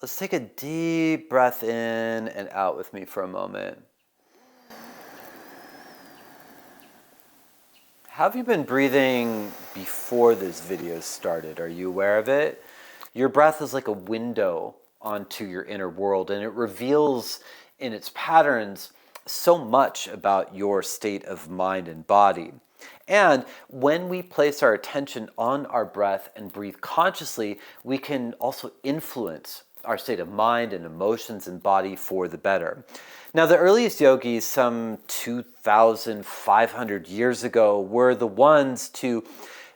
Let's take a deep breath in and out with me for a moment. How have you been breathing before this video started? Are you aware of it? Your breath is like a window onto your inner world, and it reveals in its patterns so much about your state of mind and body. And when we place our attention on our breath and breathe consciously, we can also influence our state of mind and emotions and body for the better. Now, the earliest yogis, some 2,500 years ago, were the ones to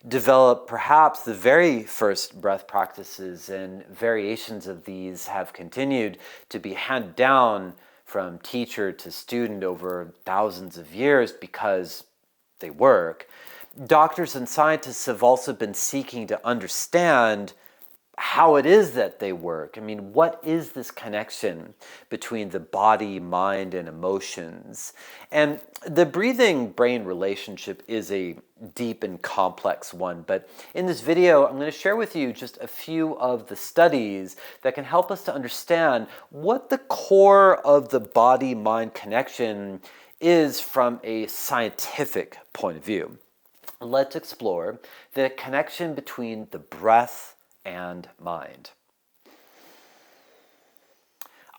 develop perhaps the very first breath practices, and variations of these have continued to be handed down from teacher to student over thousands of years because they work. Doctors and scientists have also been seeking to understand how it is that they work. I mean, what is this connection between the body, mind, and emotions? And the breathing-brain relationship is a deep and complex one, but in this video, I'm going to share with you just a few of the studies that can help us to understand what the core of the body-mind connection is from a scientific point of view. Let's explore the connection between the breath and mind.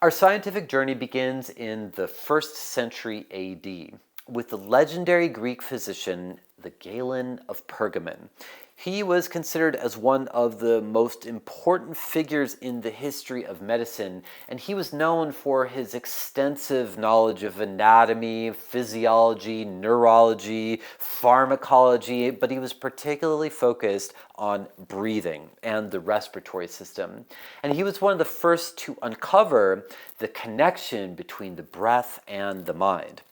Our scientific journey begins in the 1st century AD with the legendary Greek physician, the Galen of Pergamon. He was considered as one of the most important figures in the history of medicine, and he was known for his extensive knowledge of anatomy, physiology, neurology, pharmacology, but he was particularly focused on breathing and the respiratory system. And he was one of the first to uncover the connection between the breath and the mind.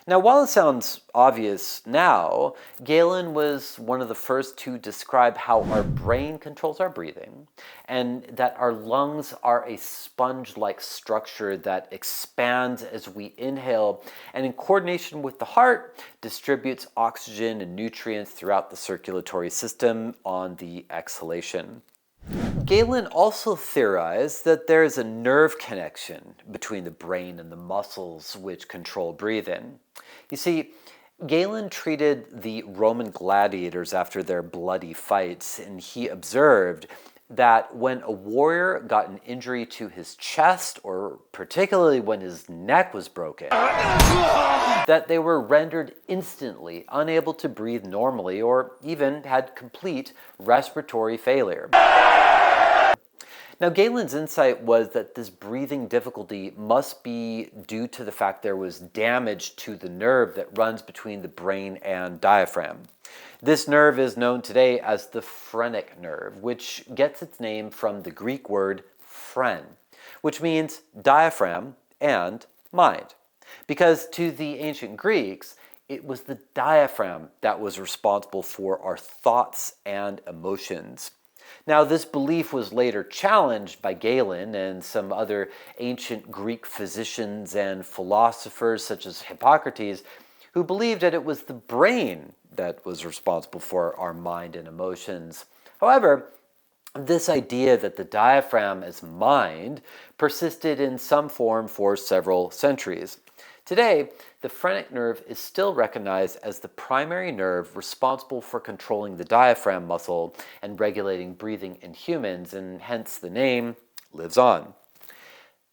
Now, while it sounds obvious now, Galen was one of the first to describe how our brain controls our breathing, and that our lungs are a sponge-like structure that expands as we inhale, and in coordination with the heart, distributes oxygen and nutrients throughout the circulatory system on the exhalation. Galen also theorized that there is a nerve connection between the brain and the muscles which control breathing. You see, Galen treated the Roman gladiators after their bloody fights, and he observed that when a warrior got an injury to his chest, or particularly when his neck was broken, that they were rendered instantly unable to breathe normally, or even had complete respiratory failure. Now, Galen's insight was that this breathing difficulty must be due to the fact there was damage to the nerve that runs between the brain and diaphragm. This nerve is known today as the phrenic nerve, which gets its name from the Greek word phren, which means diaphragm and mind. Because to the ancient Greeks, it was the diaphragm that was responsible for our thoughts and emotions. Now, this belief was later challenged by Galen and some other ancient Greek physicians and philosophers such as Hippocrates, who believed that it was the brain that was responsible for our mind and emotions. However, this idea that the diaphragm is mind persisted in some form for several centuries. Today, the phrenic nerve is still recognized as the primary nerve responsible for controlling the diaphragm muscle and regulating breathing in humans, and hence the name lives on.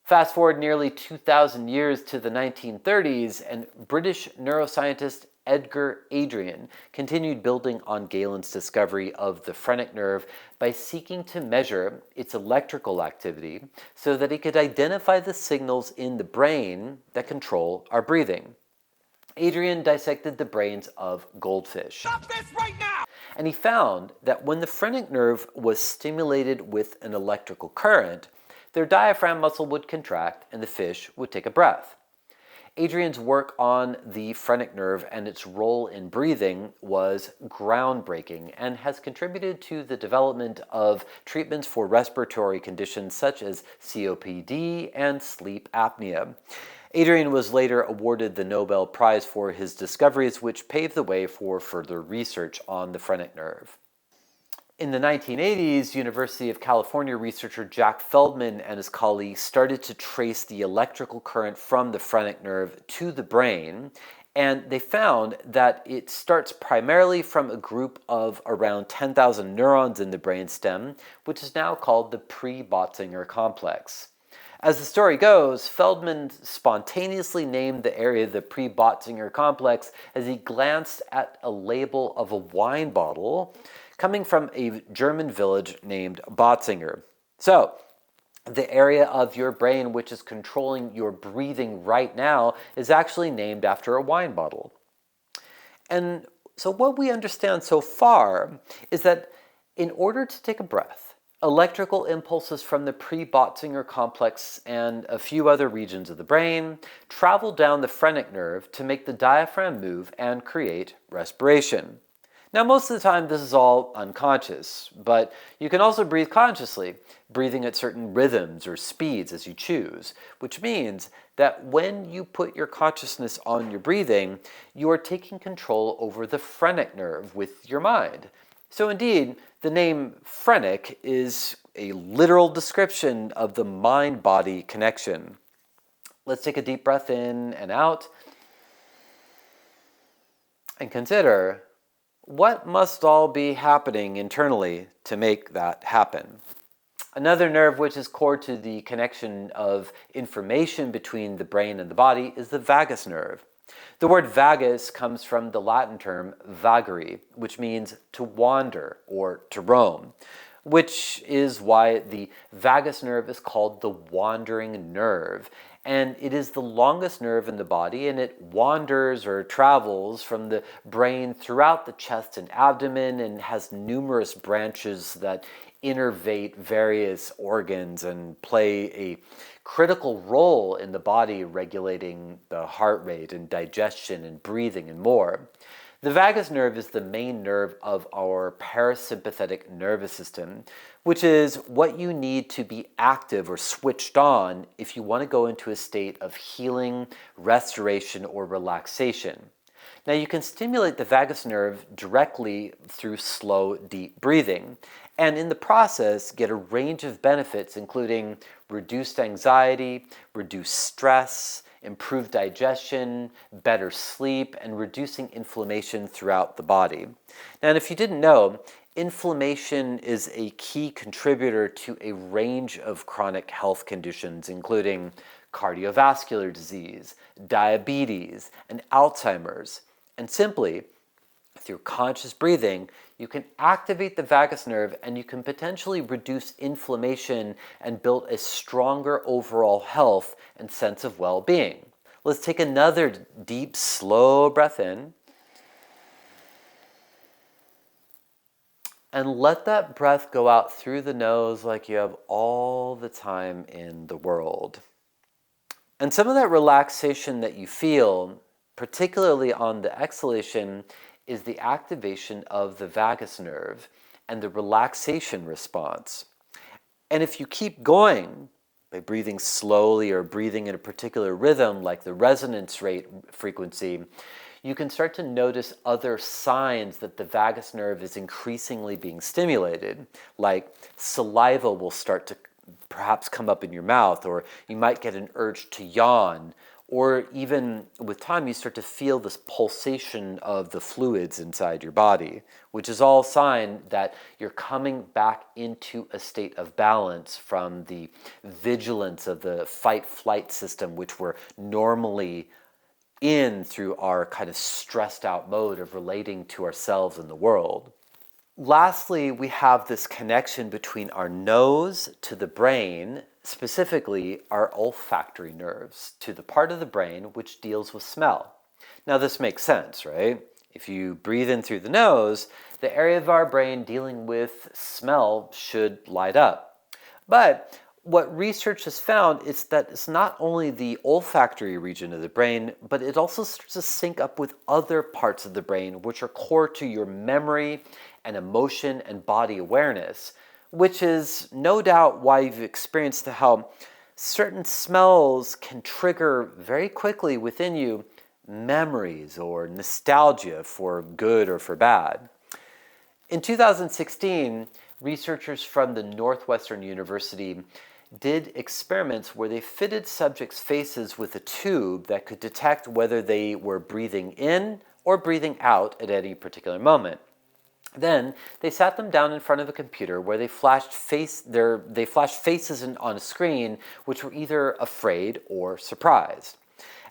Fast forward nearly 2,000 years to the 1930s, and British neuroscientist Edgar Adrian continued building on Galen's discovery of the phrenic nerve by seeking to measure its electrical activity so that he could identify the signals in the brain that control our breathing. Adrian dissected the brains of goldfish. Stop this right now! And he found that when the phrenic nerve was stimulated with an electrical current, their diaphragm muscle would contract and the fish would take a breath. Adrian's work on the phrenic nerve and its role in breathing was groundbreaking and has contributed to the development of treatments for respiratory conditions such as COPD and sleep apnea. Adrian was later awarded the Nobel Prize for his discoveries, which paved the way for further research on the phrenic nerve. In the 1980s, University of California researcher Jack Feldman and his colleagues started to trace the electrical current from the phrenic nerve to the brain, and they found that it starts primarily from a group of around 10,000 neurons in the brainstem, which is now called the PreBottsinger Complex. As the story goes, Feldman spontaneously named the area the PreBottsinger Complex as he glanced at a label of a wine bottle coming from a German village named Botzinger. So, the area of your brain which is controlling your breathing right now is actually named after a wine bottle. And so what we understand so far is that in order to take a breath, electrical impulses from the PreBottsinger complex and a few other regions of the brain travel down the phrenic nerve to make the diaphragm move and create respiration. Now, most of the time, this is all unconscious, but you can also breathe consciously, breathing at certain rhythms or speeds as you choose, which means that when you put your consciousness on your breathing, you are taking control over the phrenic nerve with your mind. So indeed, the name phrenic is a literal description of the mind-body connection. Let's take a deep breath in and out and consider what must all be happening internally to make that happen. Another nerve which is core to the connection of information between the brain and the body is the vagus nerve. The word vagus comes from the Latin term vagare, which means to wander or to roam, which is why the vagus nerve is called the wandering nerve. And it is the longest nerve in the body, and it wanders or travels from the brain throughout the chest and abdomen and has numerous branches that innervate various organs and play a critical role in the body, regulating the heart rate and digestion and breathing and more. The vagus nerve is the main nerve of our parasympathetic nervous system, which is what you need to be active or switched on if you want to go into a state of healing, restoration, or relaxation. Now, you can stimulate the vagus nerve directly through slow, deep breathing, and in the process get a range of benefits, including reduced anxiety, reduced stress, improved digestion, better sleep, and reducing inflammation throughout the body. Now, and if you didn't know, inflammation is a key contributor to a range of chronic health conditions, including cardiovascular disease, diabetes, and Alzheimer's. And simply, through conscious breathing, you can activate the vagus nerve and you can potentially reduce inflammation and build a stronger overall health and sense of well-being. Let's take another deep, slow breath in. And let that breath go out through the nose like you have all the time in the world. And some of that relaxation that you feel, particularly on the exhalation, is the activation of the vagus nerve and the relaxation response. And if you keep going by breathing slowly or breathing in a particular rhythm like the resonance rate frequency, you can start to notice other signs that the vagus nerve is increasingly being stimulated, like saliva will start to perhaps come up in your mouth, or you might get an urge to yawn, or even with time you start to feel this pulsation of the fluids inside your body, which is all a sign that you're coming back into a state of balance from the vigilance of the fight-flight system, which we're normally in through our kind of stressed out mode of relating to ourselves and the world. Lastly, we have this connection between our nose to the brain, specifically our olfactory nerves, to the part of the brain which deals with smell. Now, this makes sense, right? If you breathe in through the nose, the area of our brain dealing with smell should light up. But what research has found is that it's not only the olfactory region of the brain, but it also starts to sync up with other parts of the brain which are core to your memory and emotion and body awareness, which is no doubt why you've experienced how certain smells can trigger very quickly within you memories or nostalgia for good or for bad. In 2016, researchers from the Northwestern University did experiments where they fitted subjects' faces with a tube that could detect whether they were breathing in or breathing out at any particular moment. Then they sat them down in front of a computer where they flashed faces on a screen which were either afraid or surprised.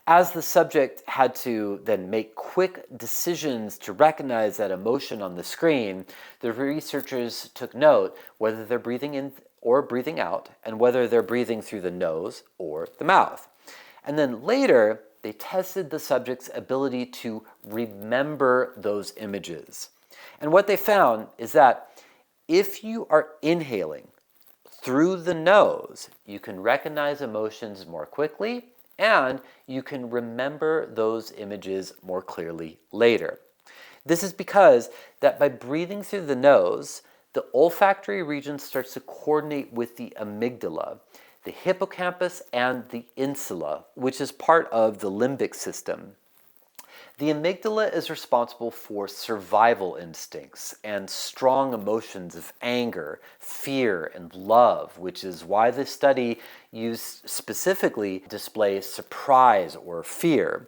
As the subject had to then make quick decisions to recognize that emotion on the screen, the researchers took note whether they're breathing in or breathing out and whether they're breathing through the nose or the mouth. And then later, they tested the subject's ability to remember those images. And what they found is that if you are inhaling through the nose, you can recognize emotions more quickly and you can remember those images more clearly later. This is because that by breathing through the nose, the olfactory region starts to coordinate with the amygdala, the hippocampus, and the insula, which is part of the limbic system. The amygdala is responsible for survival instincts and strong emotions of anger, fear, and love, which is why this study used specifically to display surprise or fear.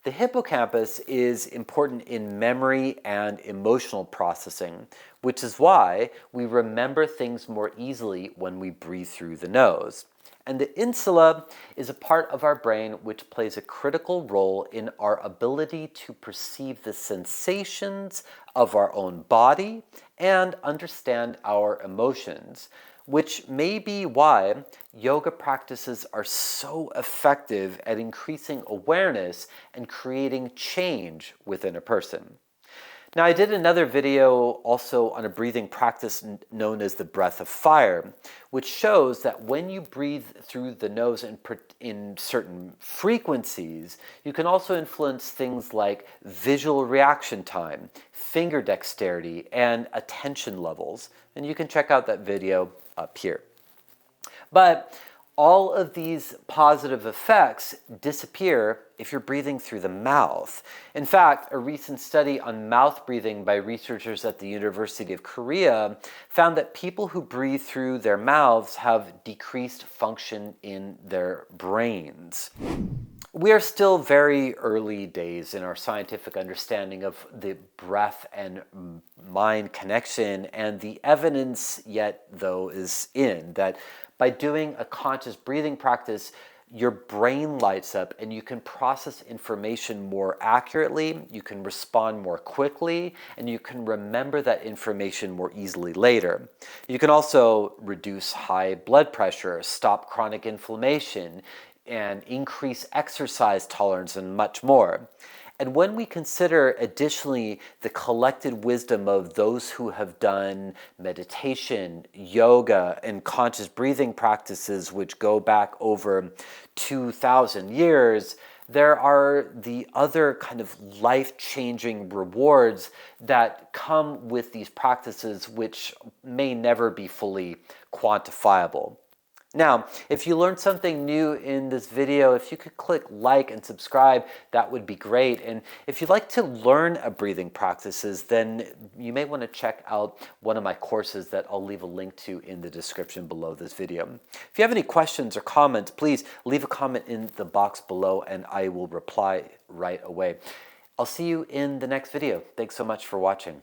The hippocampus is important in memory and emotional processing, which is why we remember things more easily when we breathe through the nose. And the insula is a part of our brain which plays a critical role in our ability to perceive the sensations of our own body and understand our emotions, which may be why yoga practices are so effective at increasing awareness and creating change within a person. Now, I did another video also on a breathing practice known as the breath of fire, which shows that when you breathe through the nose in certain frequencies, you can also influence things like visual reaction time, finger dexterity, and attention levels. And you can check out that video up here. But all of these positive effects disappear if you're breathing through the mouth. In fact, a recent study on mouth breathing by researchers at the University of Korea found that people who breathe through their mouths have decreased function in their brains. We are still very early days in our scientific understanding of the breath and mind connection, and the evidence yet, though, is in that by doing a conscious breathing practice, your brain lights up and you can process information more accurately, you can respond more quickly, and you can remember that information more easily later. You can also reduce high blood pressure, stop chronic inflammation, and increase exercise tolerance, and much more. And when we consider additionally the collected wisdom of those who have done meditation, yoga, and conscious breathing practices which go back over 2,000 years, there are the other kind of life-changing rewards that come with these practices which may never be fully quantifiable. Now, if you learned something new in this video, if you could click like and subscribe, that would be great. And if you'd like to learn a breathing practices, then you may want to check out one of my courses that I'll leave a link to in the description below this video. If you have any questions or comments, please leave a comment in the box below and I will reply right away. I'll see you in the next video. Thanks so much for watching.